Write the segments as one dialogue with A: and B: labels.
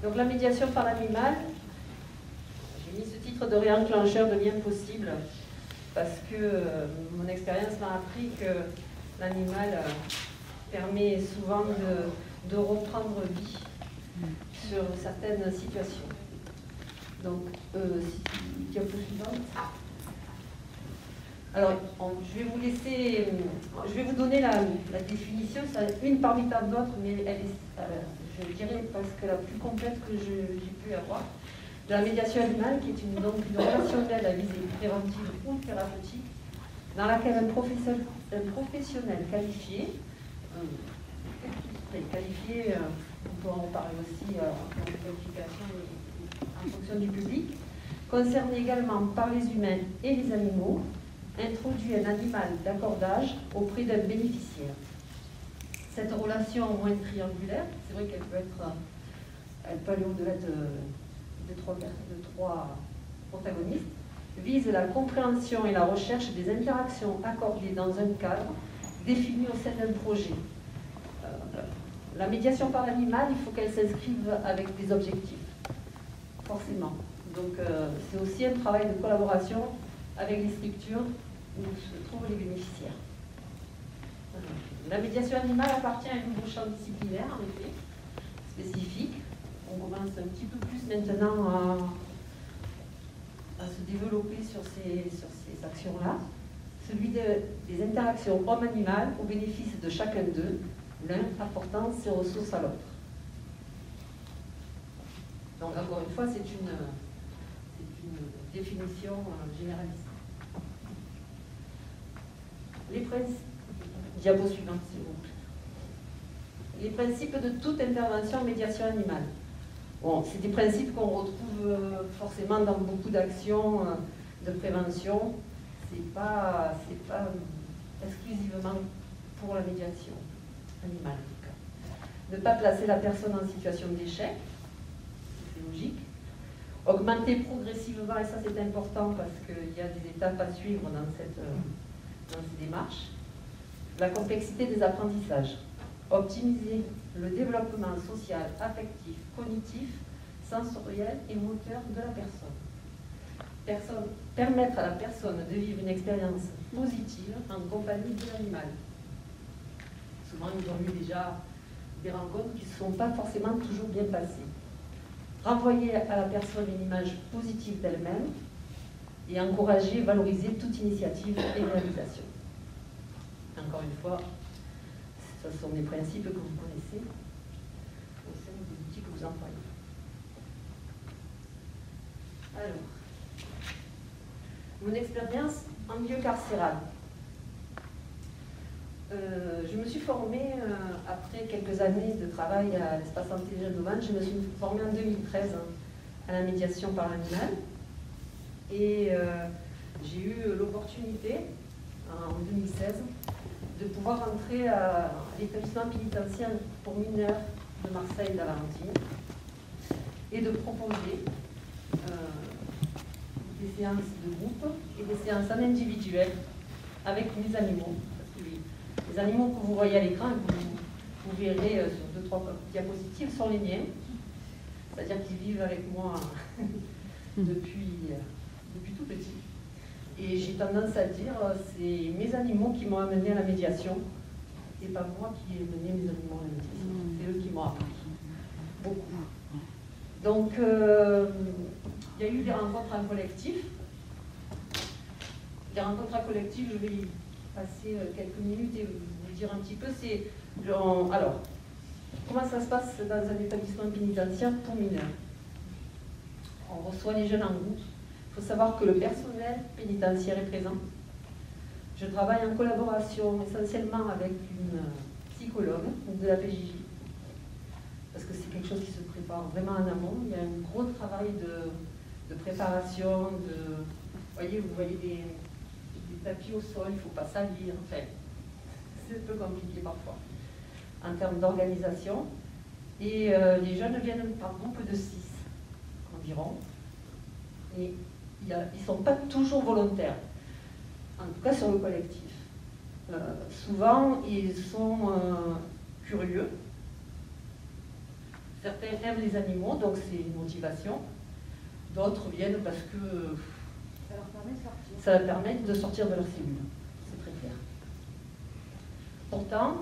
A: Donc la médiation par l'animal, j'ai mis ce titre de réenclencheur de lien possible parce que mon expérience m'a appris que l'animal permet souvent de reprendre vie sur certaines situations. Donc, diapo suivante. Alors, je vais vous laisser, je vais vous donner la définition, c'est une parmi tant d'autres, mais elle est, je dirais, presque la plus complète que j'ai pu avoir. De la médiation animale, qui est donc une relationnelle à visée préventive ou thérapeutique, dans laquelle un professionnel qualifié, on peut en parler aussi en qualification en fonction du public, concerné également par les humains et les animaux, introduit un animal d'accordage auprès d'un bénéficiaire. Cette relation moins triangulaire, c'est vrai elle peut aller au-delà de trois protagonistes, vise la compréhension et la recherche des interactions accordées dans un cadre défini au sein d'un projet. La médiation par l'animal, il faut qu'elle s'inscrive avec des objectifs, forcément. Donc c'est aussi un travail de collaboration avec les structures où se trouvent les bénéficiaires. La médiation animale appartient à un nouveau champ disciplinaire, en effet, spécifique. On commence un petit peu plus maintenant à se développer sur ces actions-là. Celui des interactions homme-animal au bénéfice de chacun d'eux, l'un apportant ses ressources à l'autre. Donc encore une fois, c'est une définition généraliste. Les principes, diapo suivante s'il vous plaît. Les principes de toute intervention en médiation animale. Bon, c'est des principes qu'on retrouve forcément dans beaucoup d'actions de prévention. C'est pas exclusivement pour la médiation animale en tout cas. Ne pas placer la personne en situation d'échec, c'est logique. Augmenter progressivement, et ça c'est important parce qu'il y a des étapes à suivre dans ces démarches. La complexité des apprentissages. Optimiser le développement social, affectif, cognitif, sensoriel et moteur de la personne. Permettre à la personne de vivre une expérience positive en compagnie de l'animal. Souvent, ils ont eu déjà des rencontres qui ne sont pas forcément toujours bien passées. Renvoyer à la personne une image positive d'elle-même et encourager et valoriser toute initiative et réalisation. Encore une fois, ce sont des principes que vous connaissez au sein des outils que vous employez. Alors, mon expérience en milieu carcéral. Je me suis formée, après quelques années de travail à l'espace santé Gendoman, je me suis formée en 2013 à la médiation par l'animal. Et j'ai eu l'opportunité, en 2016, de pouvoir entrer à l'établissement pénitentiaire pour mineurs de Marseille d'Alarentine et de proposer des séances de groupe et des séances en individuel avec mes animaux. Les animaux que vous voyez à l'écran, vous verrez sur 2-3 diapositives, sont les miens. C'est-à-dire qu'ils vivent avec moi depuis tout petit. Et j'ai tendance à dire, c'est mes animaux qui m'ont amené à la médiation, et pas moi qui ai mené mes animaux à la médiation. C'est eux qui m'ont appris beaucoup. Donc, il y a eu des rencontres en collectif. Les rencontres en collectif, je vais y passer quelques minutes et vous dire un petit peu. Alors, comment ça se passe dans un établissement pénitentiaire pour mineurs? On reçoit les jeunes en groupe. Il faut savoir que le personnel pénitentiaire est présent. Je travaille en collaboration essentiellement avec une psychologue de la PJJ, parce que c'est quelque chose qui se prépare vraiment en amont. Il y a un gros travail de préparation, vous voyez des tapis au sol, il ne faut pas salir, enfin, c'est un peu compliqué parfois, en termes d'organisation. Et les jeunes viennent par groupe de 6 environ, et ils ne sont pas toujours volontaires, en tout cas sur le collectif. Souvent, ils sont curieux, Certains aiment les animaux, donc c'est une motivation. D'autres viennent parce que ça leur permet de sortir de leur cellule. C'est très clair. Pourtant,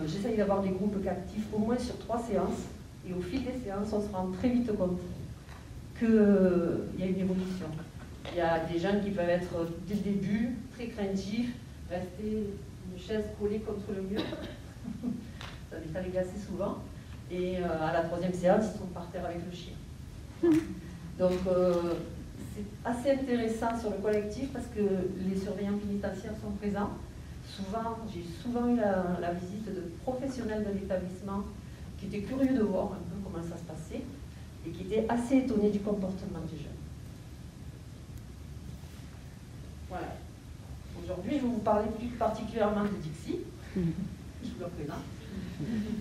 A: j'essaye d'avoir des groupes captifs au moins sur 3 séances. Et au fil des séances, on se rend très vite compte qu'il y a une évolution. Il y a des gens qui peuvent être, dès le début, très craintifs, rester une chaise collée contre le mur. Ça les glace souvent. Et à la 3e séance, ils sont par terre avec le chien. Donc, c'est assez intéressant sur le collectif parce que les surveillants pénitentiaires sont présents. J'ai souvent eu la visite de professionnels de l'établissement qui étaient curieux de voir un peu comment ça se passait et qui étaient assez étonnés du comportement des jeunes. Voilà. Aujourd'hui, je vais vous parler plus particulièrement de Dixie. Je vous la présente.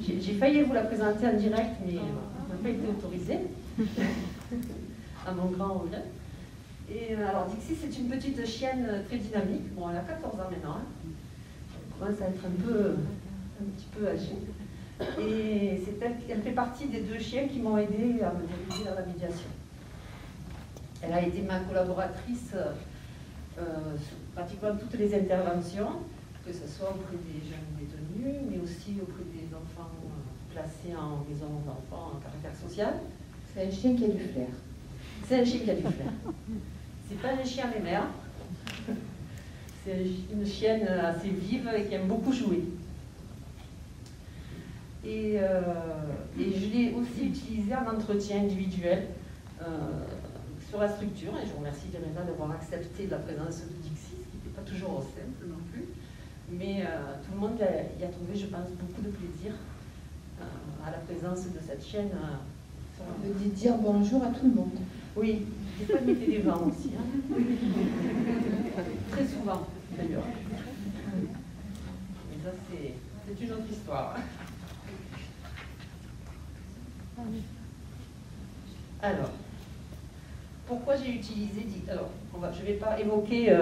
A: J'ai failli vous la présenter en direct, mais on n'a pas été autorisé, à mon grand regret. Et alors, Dixie, c'est une petite chienne très dynamique. Bon, elle a 14 ans maintenant. Elle commence à être un petit peu âgée. Et elle fait partie des 2 chiens qui m'ont aidé à me diriger vers la médiation. Elle a été ma collaboratrice sur pratiquement toutes les interventions, que ce soit auprès des jeunes détenus, mais aussi auprès des enfants placés en maison d'enfants en caractère social.
B: C'est un chien qui a du flair.
A: C'est un chien qui a du flair. C'est pas un chien mémère. C'est une chienne assez vive et qui aime beaucoup jouer. Et je l'ai aussi utilisé en entretien individuel sur la structure. Et je vous remercie Teresa d'avoir accepté la présence de Dixie, ce qui n'était pas toujours simple non plus. Mais tout le monde y a trouvé, je pense, beaucoup de plaisir à la présence de cette chienne.
B: Vous pouvez dire bonjour à tout le monde.
A: Oui, des fois, il mettait des vents aussi. Hein. Très souvent, d'ailleurs. Mais ça, c'est une autre histoire. Alors, pourquoi j'ai utilisé... Alors, je ne vais pas évoquer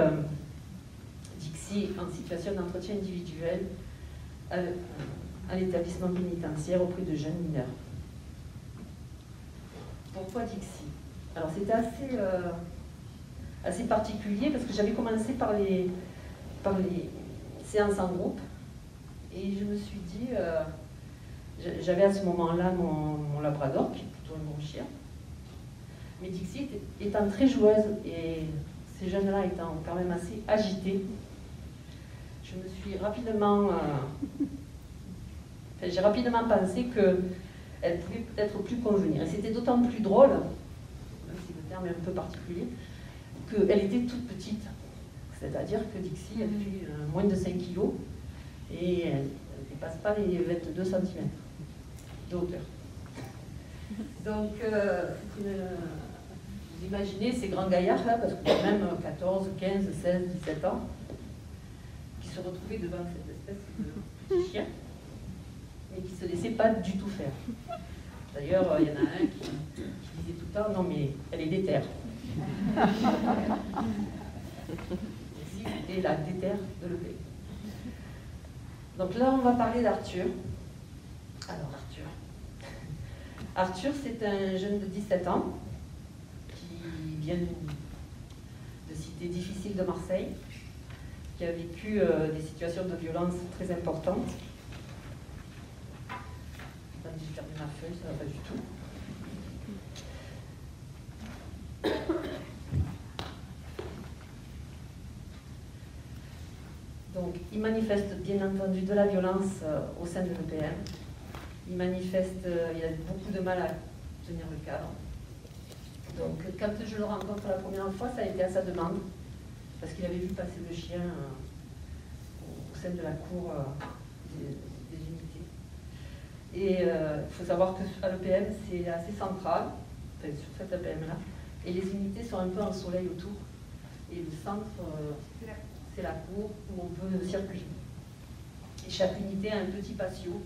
A: Dixie en situation d'entretien individuel à l'établissement pénitentiaire auprès de jeunes mineurs. Pourquoi Dixie? Alors, c'était assez particulier parce que j'avais commencé par les séances en groupe et je me suis dit... J'avais à ce moment-là mon labrador, qui est plutôt un bon chien. Mais Dixie étant très joueuse et ces jeunes-là étant quand même assez agités, je me suis rapidement... j'ai rapidement pensé qu'elle pouvait peut-être plus convenir. Et c'était d'autant plus drôle, même si le terme est un peu particulier, qu'elle était toute petite. C'est-à-dire que Dixie, elle fait moins de 5 kilos et elle ne dépasse pas les 22 cm. De hauteur. Donc, vous imaginez ces grands gaillards là, parce qu'il y a même 14, 15, 16, 17 ans, qui se retrouvaient devant cette espèce de petit chien, mais qui ne se laissait pas du tout faire. D'ailleurs, il y en a un qui disait tout le temps, non mais elle est déterre. Ici, c'était la déterre de l'EP. Donc là, on va parler d'Arthur. Alors, Arthur, c'est un jeune de 17 ans qui vient de cité difficile de Marseille, qui a vécu des situations de violence très importantes. J'ai perdu ma feuille, ça ne va pas du tout. Donc, il manifeste bien entendu de la violence au sein de l'EPM. Il manifeste, il a beaucoup de mal à tenir le cadre. Donc, quand je le rencontre la première fois, ça a été à sa demande, parce qu'il avait vu passer le chien au sein de la cour des unités. Et il faut savoir qu'à l'EPM, c'est assez central, enfin, sur cette EPM-là, et les unités sont un peu en soleil autour. Et le centre, c'est la cour où on peut circuler. Et chaque unité a un petit patio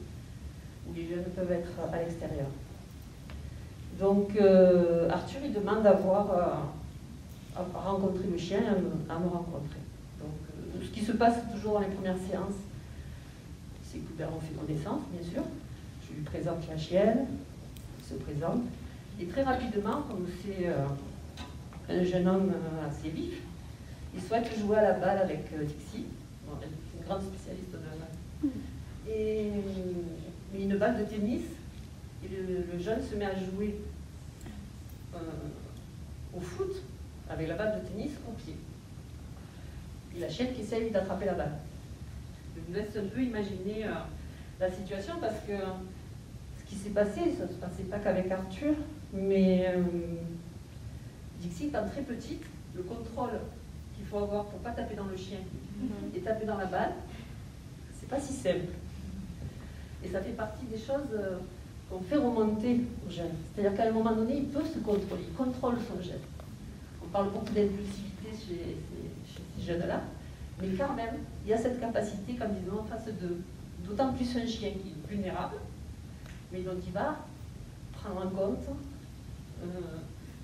A: où les jeunes peuvent être à l'extérieur. Donc, Arthur, il demande à rencontrer le chien, à me rencontrer. Donc, ce qui se passe toujours dans les premières séances, c'est que on fait connaissance, bien sûr. Je lui présente la chienne, se présente. Et très rapidement, comme c'est un jeune homme assez vif, il souhaite jouer à la balle avec Dixie. Bon, elle est une grande spécialiste de la balle. Et une balle de tennis, et le jeune se met à jouer au foot avec la balle de tennis au pied. Et la chienne qui essaye d'attraper la balle. Je vous laisse un peu imaginer la situation parce que ce qui s'est passé, ça ne se passait pas qu'avec Arthur, mais Dixie étant très petite, le contrôle qu'il faut avoir pour ne pas taper dans le chien et taper dans la balle, c'est pas si simple. Et ça fait partie des choses qu'on fait remonter aux jeunes. C'est-à-dire qu'à un moment donné, il peut se contrôler, il contrôle son geste. On parle beaucoup d'impulsivité chez ces jeunes-là, mais quand même, il y a cette capacité, comme disons, en face d'eux. D'autant plus un chien qui est vulnérable, mais dont il va prendre en compte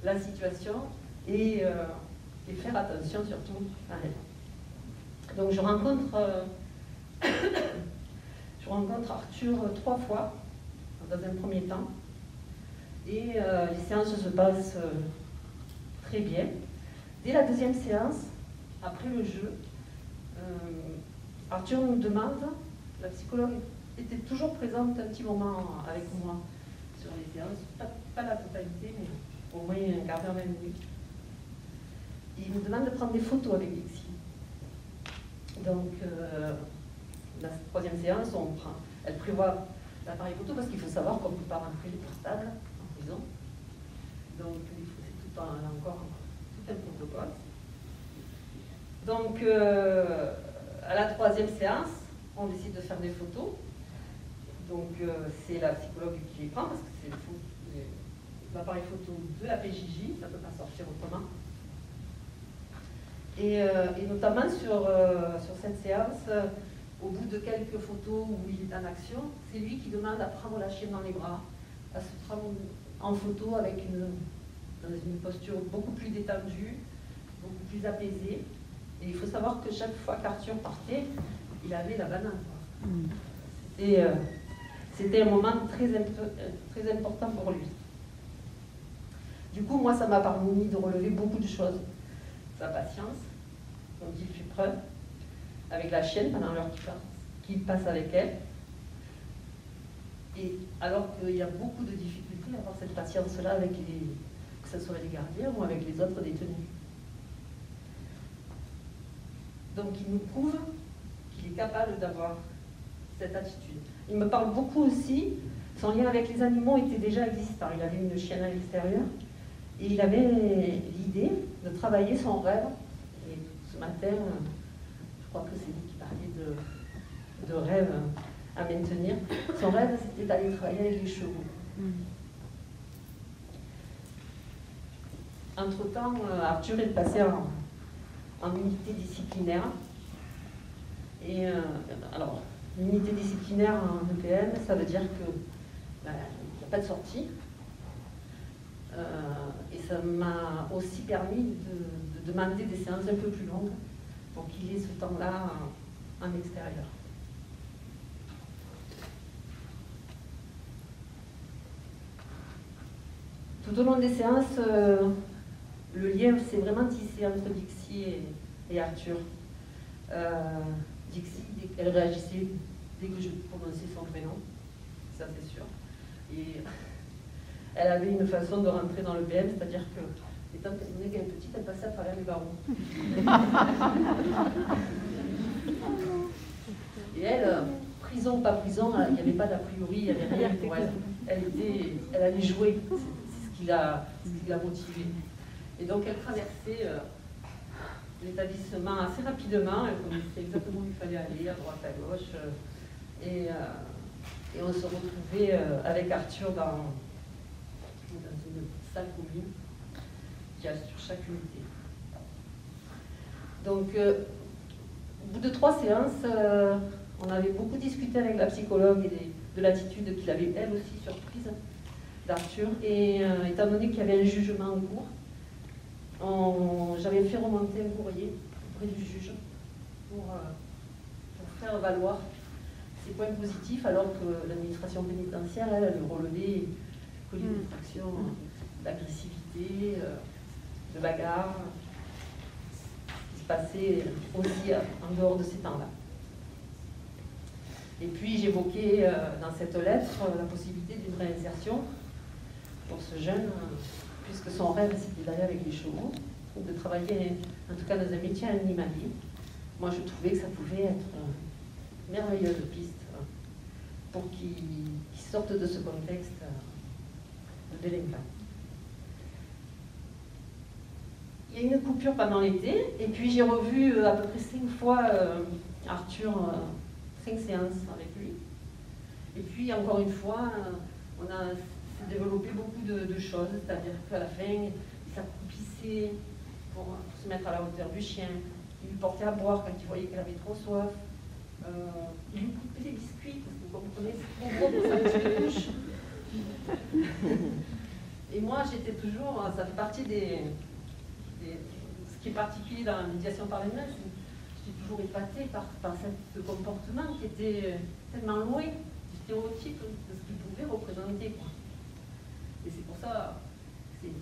A: la situation et faire attention surtout à elle. Donc je rencontre Arthur 3 fois dans un premier temps et les séances se passent très bien. Dès la deuxième séance, après le jeu, Arthur nous demande, la psychologue était toujours présente un petit moment avec moi sur les séances, pas la totalité, mais au moins un quart d'heure, 20 minutes. Il nous demande de prendre des photos avec Dixie. Donc, la troisième séance, elle prévoit l'appareil photo parce qu'il faut savoir qu'on ne peut pas rentrer les portables en prison. Donc, c'est là encore tout un protocole. Donc, à la troisième séance, on décide de faire des photos. Donc, c'est la psychologue qui les prend parce que c'est l'appareil photo de la PJJ, ça ne peut pas sortir autrement. Et notamment sur cette séance, au bout de quelques photos où il est en action, c'est lui qui demande à prendre la chienne dans les bras, à se prendre en photo avec dans une posture beaucoup plus détendue, beaucoup plus apaisée. Et il faut savoir que chaque fois qu'Arthur partait, il avait la banane. C'était un moment très important pour lui. Du coup, moi, ça m'a permis de relever beaucoup de choses. Sa patience, dont il fait preuve, avec la chienne pendant l'heure qu'il passe avec elle. Et alors qu'il y a beaucoup de difficultés à avoir cette patience-là avec que ce soit les gardiens ou avec les autres détenus. Donc il nous prouve qu'il est capable d'avoir cette attitude. Il me parle beaucoup aussi, son lien avec les animaux était déjà existant. Il avait une chienne à l'extérieur et il avait l'idée de travailler son rêve. Et ce matin, je crois que c'est lui qui parlait de rêve à maintenir. Son rêve, c'était d'aller travailler avec les chevaux. Entre-temps, Arthur est passé en unité disciplinaire. Et alors, l'unité disciplinaire en EPM, ça veut dire qu'il n'y a pas de sortie. Et ça m'a aussi permis de demander des séances un peu plus longues pour qu'il ait ce temps-là en extérieur. Tout au long des séances, le lien s'est vraiment tissé entre Dixie et Arthur. Dixie, elle réagissait dès que je prononçais son prénom, ça c'est sûr. Et elle avait une façon de rentrer dans le PM, c'est-à-dire que, étant donné qu'elle est petite, elle passait à travers les barreaux. Et elle, prison ou pas prison, il n'y avait pas d'a priori, il n'y avait rien pour elle. Elle allait jouer, c'est ce qui l'a motivée. Et donc elle traversait l'établissement assez rapidement, elle connaissait exactement où il fallait aller, à droite, à gauche. Et on se retrouvait avec Arthur dans une salle commune qui a sur chaque unité. Donc, au bout de 3 séances, on avait beaucoup discuté avec la psychologue et de l'attitude qu'il avait elle aussi surprise d'Arthur. Et étant donné qu'il y avait un jugement en cours, j'avais fait remonter un courrier auprès du juge pour faire valoir ses points positifs, alors que l'administration pénitentiaire, elle relevait que les distractions d'agressivité, de bagarre, qui se passait aussi en dehors de ces temps-là. Et puis j'évoquais dans cette lettre la possibilité d'une réinsertion pour ce jeune, puisque son rêve c'était d'aller avec les chevaux, de travailler en tout cas dans un métier animalier. Moi je trouvais que ça pouvait être une merveilleuse piste pour qu'il sorte de ce contexte de délinquant. Il y a eu une coupure pendant l'été, et puis j'ai revu à peu près 5 fois Arthur, 5 séances avec lui. Et puis encore une fois, on a développé beaucoup de choses, c'est-à-dire qu'à la fin, il s'accroupissait pour se mettre à la hauteur du chien, il lui portait à boire quand il voyait qu'elle avait trop soif, il lui coupait des biscuits, parce que vous comprenez, c'est trop gros pour sa petite couche. Et moi, j'étais toujours, ça fait partie ce qui est particulier dans la médiation par les mains, j'étais toujours épatée par ce comportement qui était tellement loin du stéréotype de ce qu'il pouvait représenter, quoi. Et c'est pour ça, c'est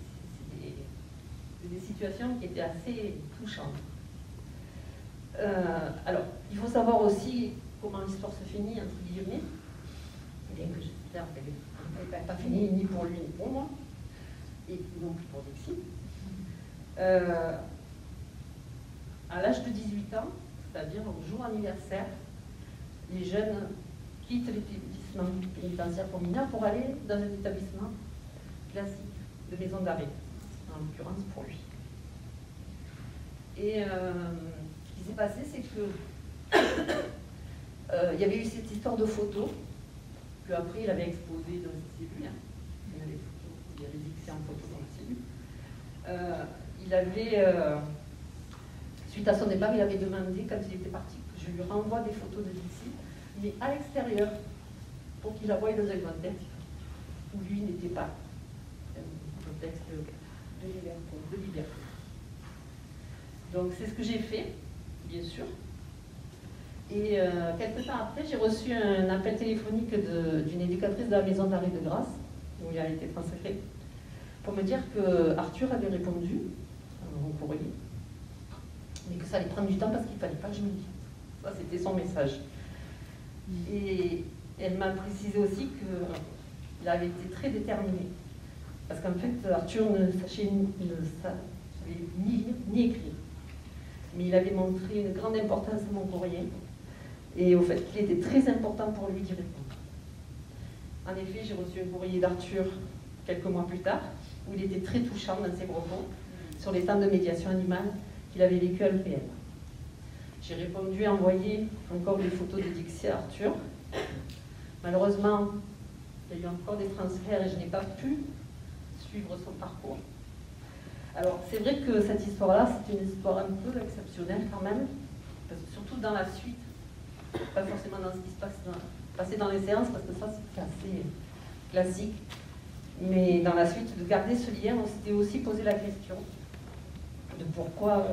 A: des situations qui étaient assez touchantes. Alors, il faut savoir aussi comment l'histoire se finit, entre guillemets, bien que j'espère qu'elle n'est pas finie ni pour lui ni pour moi, et non plus pour Dixie. À l'âge de 18 ans, c'est-à-dire au jour anniversaire, les jeunes quittent l'établissement pénitentiaire pour mineurs pour aller dans un établissement classique de maison d'arrêt, en l'occurrence pour lui. Et ce qui s'est passé, c'est que il y avait eu cette histoire de photos qu'après il avait exposée dans ses cellules. Il avait dit que c'est en photo dans ses cellules. Il avait, suite à son départ, il avait demandé, quand il était parti, que je lui renvoie des photos de Dixie, mais à l'extérieur, pour qu'il la voie dans un contexte où lui n'était pas. Un contexte de liberté. Donc c'est ce que j'ai fait, bien sûr. Et quelques temps après, j'ai reçu un appel téléphonique d'une éducatrice de la maison d'arrêt de Grasse, où il a été transféré, pour me dire que Arthur avait répondu au courrier, mais que ça allait prendre du temps parce qu'il ne fallait pas que je me dise. Ça, c'était son message. Et elle m'a précisé aussi qu'il avait été très déterminé. Parce qu'en fait, Arthur ne savait ni lire ni écrire. Mais il avait montré une grande importance à mon courrier et au fait qu'il était très important pour lui d'y répondre. En effet, j'ai reçu un courrier d'Arthur quelques mois plus tard, où il était très touchant dans ses propos sur les temps de médiation animale qu'il avait vécu à l'UPM. J'ai répondu et envoyé encore des photos de Dixie à Arthur. Malheureusement, il y a eu encore des transferts et je n'ai pas pu suivre son parcours. Alors, c'est vrai que cette histoire-là, c'est une histoire un peu exceptionnelle quand même, parce que surtout dans la suite, pas forcément dans ce qui se passait dans les séances, parce que ça, c'est assez classique. Mais dans la suite, de garder ce lien, on s'était aussi posé la question de pourquoi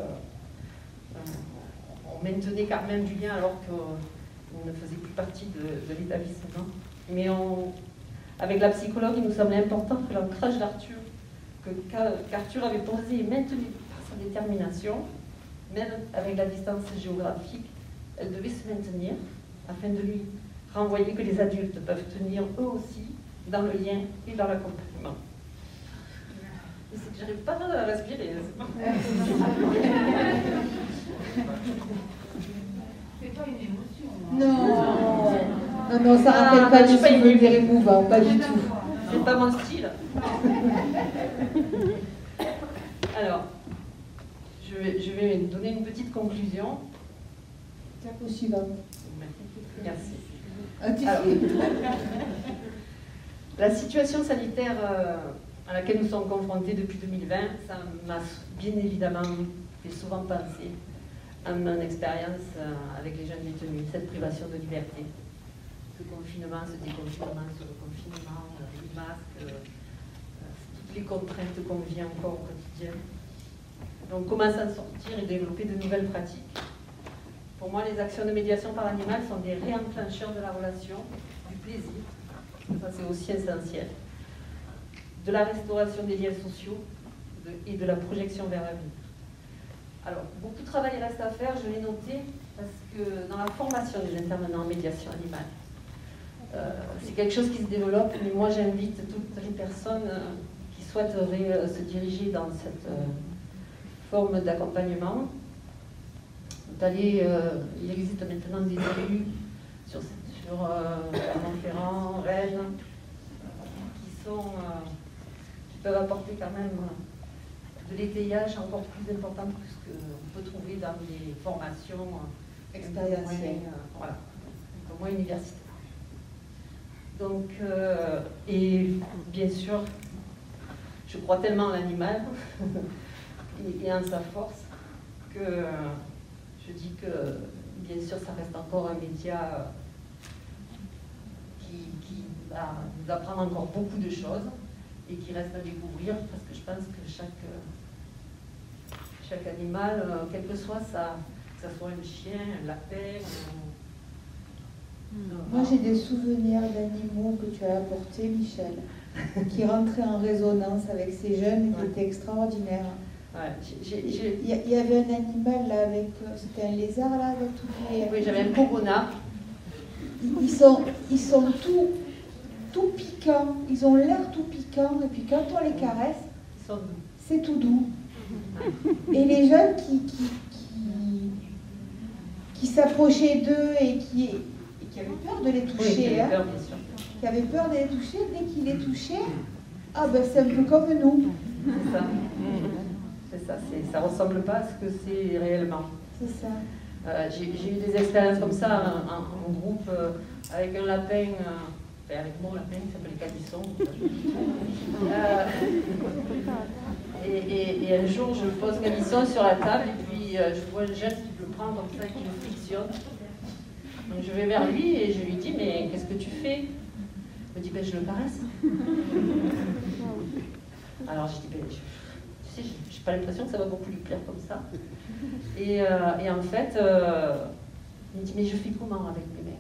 A: on maintenait quand même du lien alors qu'on ne faisait plus partie de l'établissement. Mais avec la psychologue, il nous semblait important que l'ancrage d'Arthur, qu'Arthur avait posé et maintenu sa détermination, même avec la distance géographique, elle devait se maintenir afin de lui renvoyer que les adultes peuvent tenir eux aussi dans le lien et dans l'accompagnement. Mais c'est que j'arrive pas à respirer.
C: C'est pas une émotion.
B: Non, non, ça rappelle pas des souvenirs émouvants, pas du tout.
A: C'est pas mon style. Alors, je vais donner une petite conclusion.
B: Au suivant.
A: Merci.
B: Alors,
A: la situation sanitaire à laquelle nous sommes confrontés depuis 2020, ça m'a bien évidemment fait souvent penser à mon expérience avec les jeunes détenus, cette privation de liberté. Ce confinement, ce déconfinement, ce reconfinement, les masques, toutes les contraintes qu'on vit encore au quotidien. Donc comment s'en sortir et développer de nouvelles pratiques. Pour moi, les actions de médiation par l'animal sont des réenclencheurs de la relation, du plaisir. Ça, c'est aussi essentiel. de la restauration des liens sociaux et de la projection vers l'avenir. Alors, beaucoup de travail reste à faire, je l'ai noté, parce que dans la formation des intervenants en médiation animale, c'est quelque chose qui se développe, mais moi j'invite toutes les personnes qui souhaiteraient se diriger dans cette forme d'accompagnement d'aller, il existe maintenant des élus sur Clermont-Ferrand, Rennes, qui peuvent apporter quand même de l'étayage encore plus important que ce qu'on peut trouver dans des formations
B: expérientielles,
A: voilà, un peu moins universitaires. Donc, et bien sûr, je crois tellement en l'animal et en sa force que je dis que, bien sûr, ça reste encore un média qui va nous apprendre encore beaucoup de choses et qui reste à découvrir, parce que je pense que chaque animal, quel que soit ça, que ce soit un chien, un lapin,
B: moi j'ai des souvenirs d'animaux que tu as apportés, Michel, qui rentraient en résonance avec ces jeunes, qui étaient extraordinaires.
A: Ouais,
B: il y avait un animal là avec, c'était un lézard là avec tous les...
A: Oui, j'avais un cogona.
B: Ils sont tout piquants, ils ont l'air tout piquants, et puis quand on les caresse, c'est tout doux. Et les jeunes qui s'approchaient d'eux et qui avaient peur de les toucher,
A: oui,
B: qui avaient peur de les toucher, dès qu'ils les touchaient, ah ben c'est un peu comme nous.
A: C'est ça. C'est ça, ça ressemble pas à ce que c'est réellement.
B: C'est ça.
A: J'ai eu des expériences comme ça en groupe avec un lapin, avec mon lapin qui s'appelle Cadisson. Et un jour, je pose Cadisson sur la table et puis je vois le geste qui le prend comme ça et qui le frictionne. Donc je vais vers lui et je lui dis, mais qu'est-ce que tu fais? Il me dit, ben je le caresse. Alors je dis, ben, tu sais, j'ai pas l'impression que ça va beaucoup lui plaire comme ça. Et en fait, il me dit, mais je fais comment avec mes mains?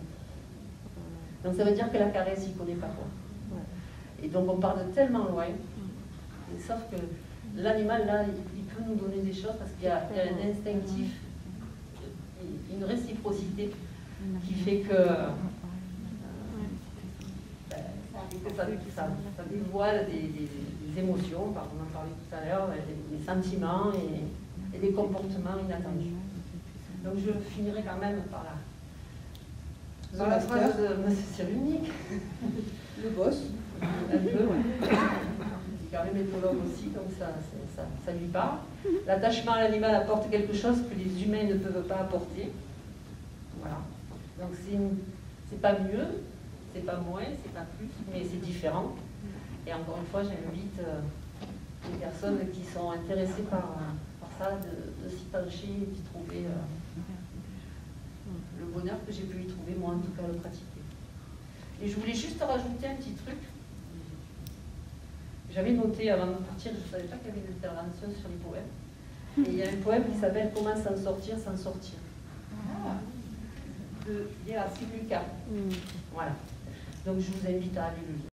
A: Donc ça veut dire que la caresse, il ne connaît pas quoi. Et donc on part de tellement loin. Et sauf que l'animal, là, il peut nous donner des choses parce qu'il y a un instinctif, une réciprocité qui fait que, ça dévoile des émotions, on en parlait tout à l'heure, des sentiments et des comportements inattendus. Donc je finirai quand même par la phrase de M. Cyrulnik.
B: Le boss.
A: Un peu, ouais. C'est quand même éthologue aussi, comme ça lui parle. L'attachement à l'animal apporte quelque chose que les humains ne peuvent pas apporter. Voilà. Donc c'est pas mieux, c'est pas moins, c'est pas plus, mais c'est différent. Et encore une fois, j'invite les personnes qui sont intéressées par ça de s'y pencher et d'y trouver le bonheur que j'ai pu y trouver, moi en tout cas, le pratiquer. Et je voulais juste rajouter un petit truc. J'avais noté avant de partir, je ne savais pas qu'il y avait une intervention sur les poèmes. Et il y a un poème qui s'appelle « Comment s'en sortir sans sortir » de Léa Lucas. Voilà. Donc je vous invite à aller le lire.